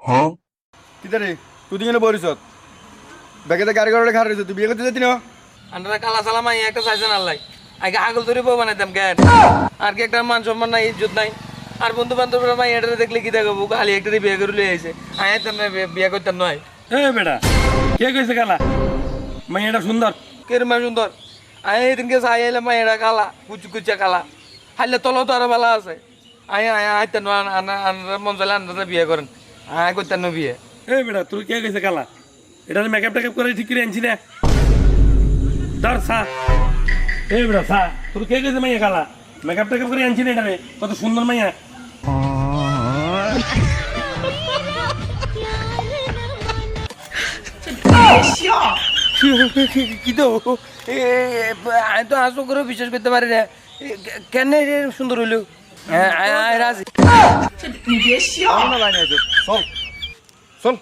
কিতা রে তুই দিকে বরিছত ব্যাগেতে গাড়ি গাড়ি খারাপ রয়েছে তুই বিয়ে করতে যেতি না আন্ডারা কালা সালাম আই একটা চাইছেন আল্লাহ আগে আগল ধরে বউ বানাইতাম কেন আর কি একটা মান সম্মান নাই ইজ্জত নাই আর বন্ধু বান্ধবরা মাই এটা দেখলে কি দেখাবো খালি একটা বিয়ে করে লিয়ে আইছে আইতাম না বিয়ে করতাম নয় এ বেটা কে কইছে কালা মাইয়াটা সুন্দর কেরমা সুন্দর আই এদিনকে চাই আইলে মাইটা কালা কুচু কুচা কালা হাইলে তলাও তো আরো ভালো আছে আই আই আইতাম মন চাইলে আন্ডারা বিয়ে করেন আই করতাম না বিয়ে এ বেটা তুই কে কইছে কালা এটা মেকআপ টেকআপ করে ঠিক করে আনছি না ধর সা এ বেটা সা তুই কে কইছে মাইয়া কালা মেকআপ টেকআপ করে আনছি না এটা কত সুন্দর মাইয়া কি তো আমি তো আসো করে বিশ্বাস করতে পারি না কেন সুন্দর হইলো হ্যাঁ রাজি চল চল